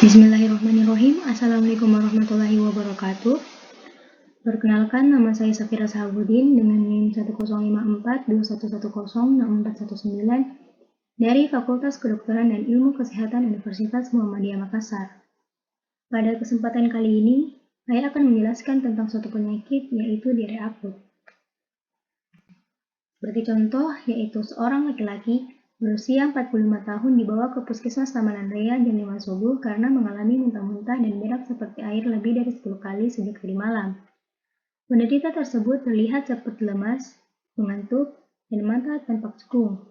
Bismillahirrahmanirrahim. Assalamualaikum warahmatullahi wabarakatuh. Perkenalkan, nama saya Safira Sahabudin dengan NIM 1054211064419 dari Fakultas Kedokteran dan Ilmu Kesehatan Universitas Muhammadiyah Makassar. Pada kesempatan kali ini, saya akan menjelaskan tentang suatu penyakit yaitu diare akut. Seperti contoh, yaitu seorang laki-laki berusia 45 tahun dibawa ke puskesmas Taman Raya jam 5 subuh karena mengalami muntah-muntah dan berak seperti air lebih dari 10 kali sejak tadi malam. Penderita tersebut terlihat seperti lemas, mengantuk, dan mata tampak cekung.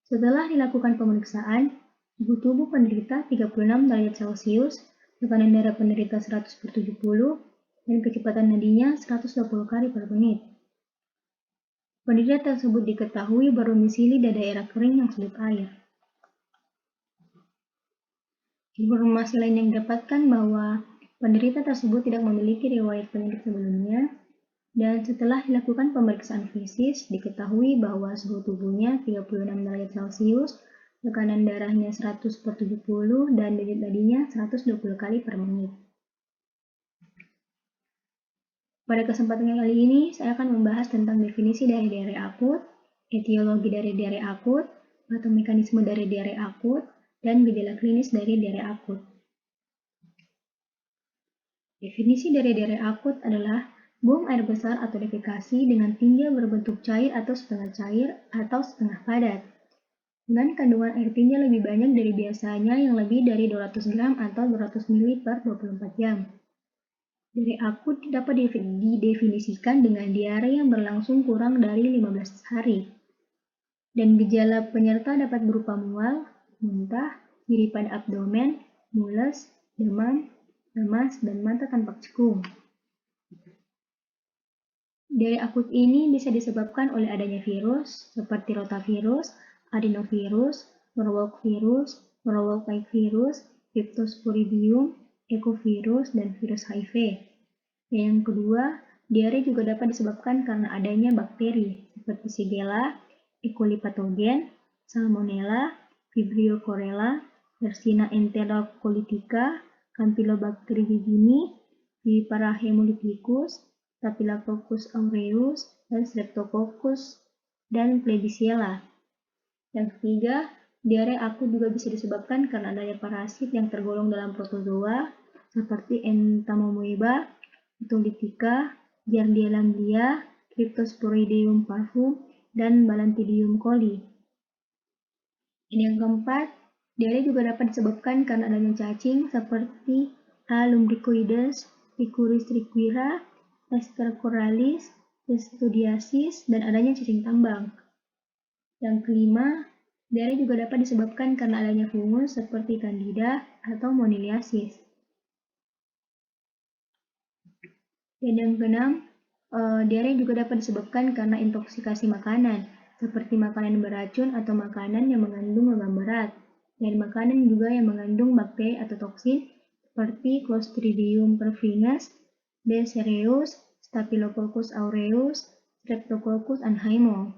Setelah dilakukan pemeriksaan, suhu tubuh penderita 36 derajat Celcius, tekanan darah penderita 100/70, dan kecepatan nadinya 120 kali per menit. Penderita tersebut diketahui berdomisili di daerah kering yang sulit air. Informasi lain yang didapatkan bahwa penderita tersebut tidak memiliki riwayat penyakit sebelumnya, dan setelah dilakukan pemeriksaan fisik, diketahui bahwa suhu tubuhnya 36 derajat Celcius, tekanan darahnya 100/70, dan denyut nadinya 120 kali per menit. Pada kesempatan kali ini, saya akan membahas tentang definisi dari diare akut, etiologi dari diare akut, atau mekanisme dari diare akut, dan gejala klinis dari diare akut. Definisi dari diare akut adalah buang air besar atau defekasi dengan tinja berbentuk cair atau setengah cair atau setengah padat, dengan kandungan air tinja lebih banyak dari biasanya yang lebih dari 200 gram atau 200 ml per 24 jam. Diare akut dapat didefinisikan dengan diare yang berlangsung kurang dari 15 hari. Dan gejala penyerta dapat berupa mual, muntah, nyeri pada abdomen, mules, demam, lemas, dan mata tampak cekung. Diare akut ini bisa disebabkan oleh adanya virus seperti rotavirus, adenovirus, Norwalk virus, virus, Cryptosporidium, ekovirus, dan virus HIV. Yang kedua, diare juga dapat disebabkan karena adanya bakteri seperti Shigella, E. coli patogen, Salmonella, Vibrio cholera, Yersinia enterocolitica, Campylobacter jejuni, Vipera haemolyticus, Staphylococcus aureus, dan Streptococcus dan Klebsiella. Yang ketiga, diare akut juga bisa disebabkan karena adanya parasit yang tergolong dalam protozoa seperti Entamoeba, Autolytica, Giardia lamblia, Cryptosporidium parvum, dan Balantidium coli. Dan yang keempat, diare juga dapat disebabkan karena adanya cacing seperti A. lumbricoides, Picuris triquira, Estercoralis, Testudiasis, dan adanya cacing tambang. Yang kelima, diare juga dapat disebabkan karena adanya fungus seperti Candida atau Moniliasis. Dan yang keenam, diare juga dapat disebabkan karena intoksikasi makanan, seperti makanan beracun atau makanan yang mengandung logam berat, dan makanan juga yang mengandung bakteri atau toksin seperti Clostridium perfringens, B. cereus, Staphylococcus aureus, Streptococcus anhymo.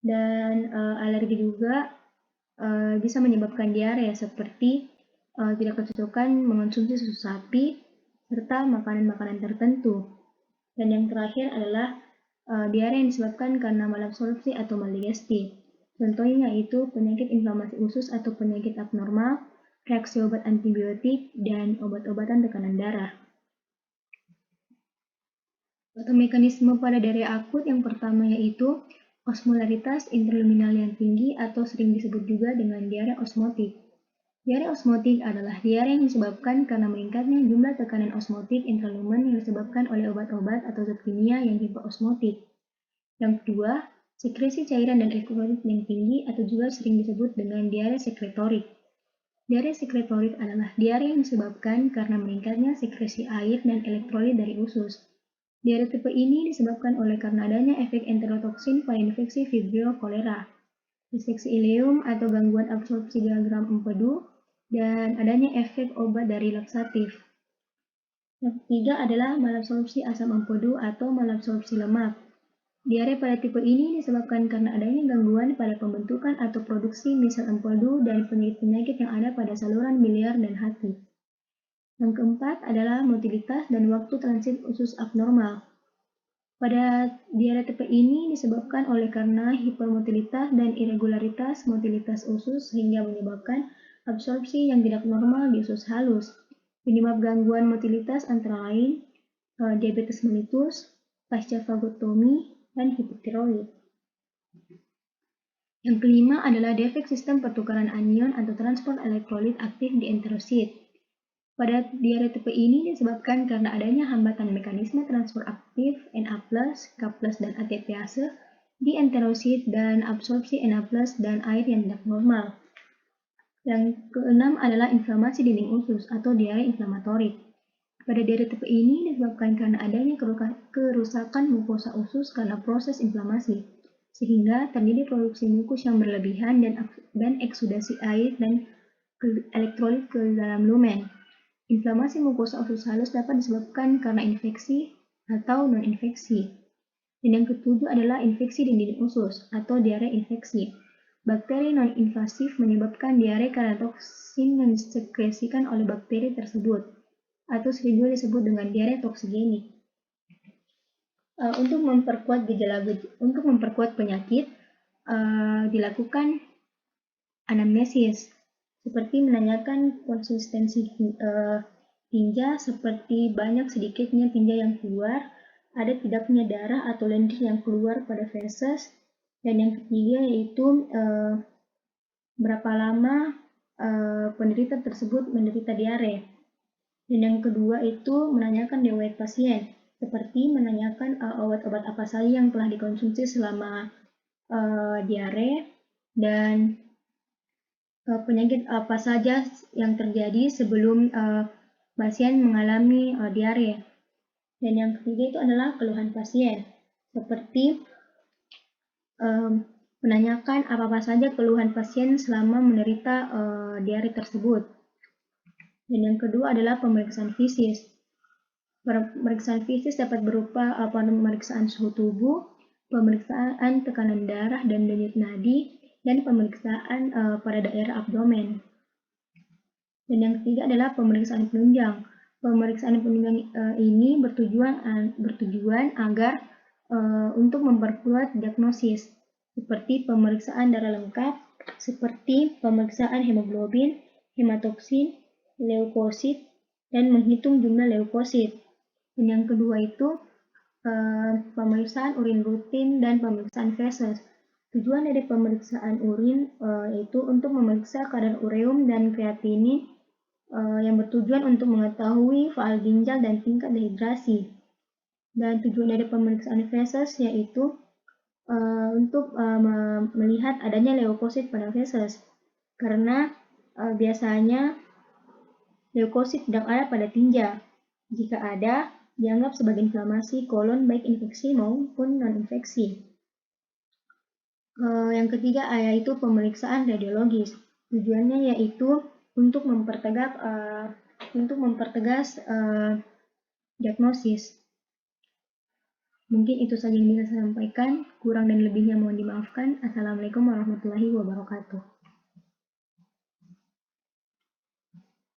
Dan alergi juga bisa menyebabkan diare seperti tidak kecocokan mengonsumsi susu sapi serta makanan-makanan tertentu. Dan yang terakhir adalah diare yang disebabkan karena malabsorpsi atau maldigesti. Contohnya yaitu penyakit inflamasi usus atau penyakit abnormal, reaksi obat antibiotik, dan obat-obatan tekanan darah. Atau mekanisme pada diare akut yang pertama yaitu osmolaritas interluminal yang tinggi atau sering disebut juga dengan diare osmotik. Diare osmotik adalah diare yang disebabkan karena meningkatnya jumlah tekanan osmotik intralumen yang disebabkan oleh obat-obat atau zat kimia yang hiperosmotik. Yang kedua, sekresi cairan dan elektrolit yang tinggi atau juga sering disebut dengan diare sekretorik. Diare sekretorik adalah diare yang disebabkan karena meningkatnya sekresi air dan elektrolit dari usus. Diare tipe ini disebabkan oleh karena adanya efek enterotoksin pada infeksi Vibrio cholera, diseksi ileum atau gangguan absorpsi diagram empedu, dan adanya efek obat dari laksatif. Yang ketiga adalah malabsorpsi asam empedu atau malabsorpsi lemak. Diare pada tipe ini disebabkan karena adanya gangguan pada pembentukan atau produksi misel empedu dan penyakit-penyakit yang ada pada saluran biliar dan hati. Yang keempat adalah motilitas dan waktu transit usus abnormal. Pada diare tipe ini disebabkan oleh karena hipermotilitas dan irregularitas motilitas usus sehingga menyebabkan absorpsi yang tidak normal di usus halus. Penyebab gangguan motilitas antara lain diabetes mellitus, pasca vagotomi, dan hipotiroid. Yang kelima adalah defek sistem pertukaran anion atau transport elektrolit aktif di enterosit. Pada diare tipe ini disebabkan karena adanya hambatan mekanisme transfer aktif Na+, K+, dan ATPase di enterosit dan absorpsi Na+ dan air yang tidak normal. Yang keenam adalah inflamasi dinding usus atau diare inflamatorik. Pada diare tipe ini disebabkan karena adanya kerusakan mukosa usus karena proses inflamasi, sehingga terjadi produksi mukus yang berlebihan dan eksudasi air dan elektrolit ke dalam lumen. Inflamasi mukosa usus halus dapat disebabkan karena infeksi atau non-infeksi. Dan yang ketujuh adalah infeksi dinding usus atau diare infeksi. Bakteri non-invasif menyebabkan diare karena toksin yang disekresikan oleh bakteri tersebut, atau sering juga disebut dengan diare toksigenik. Untuk memperkuat penyakit, dilakukan anamnesis, seperti menanyakan konsistensi tinja, seperti banyak sedikitnya tinja yang keluar, ada tidaknya darah atau lendir yang keluar pada feses, dan yang ketiga yaitu berapa lama penderita tersebut menderita diare. Dan yang kedua itu menanyakan riwayat pasien, seperti menanyakan obat-obat apa saja yang telah dikonsumsi selama diare, dan penyakit apa saja yang terjadi sebelum pasien mengalami diare. Dan yang ketiga itu adalah keluhan pasien, seperti menanyakan apa saja keluhan pasien selama menderita diare tersebut. Dan yang kedua adalah pemeriksaan fisik. Pemeriksaan fisik dapat berupa pemeriksaan suhu tubuh, pemeriksaan tekanan darah dan denyut nadi, dan pemeriksaan pada daerah abdomen. Dan yang ketiga adalah pemeriksaan penunjang. Pemeriksaan penunjang ini bertujuan agar untuk memperkuat diagnosis, seperti pemeriksaan darah lengkap, seperti pemeriksaan hemoglobin, hematoksin, leukosit, dan menghitung jumlah leukosit. Dan yang kedua itu pemeriksaan urin rutin dan pemeriksaan feses. Tujuan dari pemeriksaan urin yaitu untuk memeriksa kadar ureum dan kreatinin yang bertujuan untuk mengetahui faal ginjal dan tingkat dehidrasi. Dan tujuan dari pemeriksaan feses yaitu untuk melihat adanya leukosit pada feses, karena biasanya leukosit tidak ada pada tinja. Jika ada, dianggap sebagai inflamasi kolon baik infeksi maupun non-infeksi. Yang ketiga yaitu pemeriksaan radiologis. Tujuannya yaitu untuk mempertegas diagnosis. Mungkin itu saja yang bisa saya sampaikan. Kurang dan lebihnya mohon dimaafkan. Assalamualaikum warahmatullahi wabarakatuh.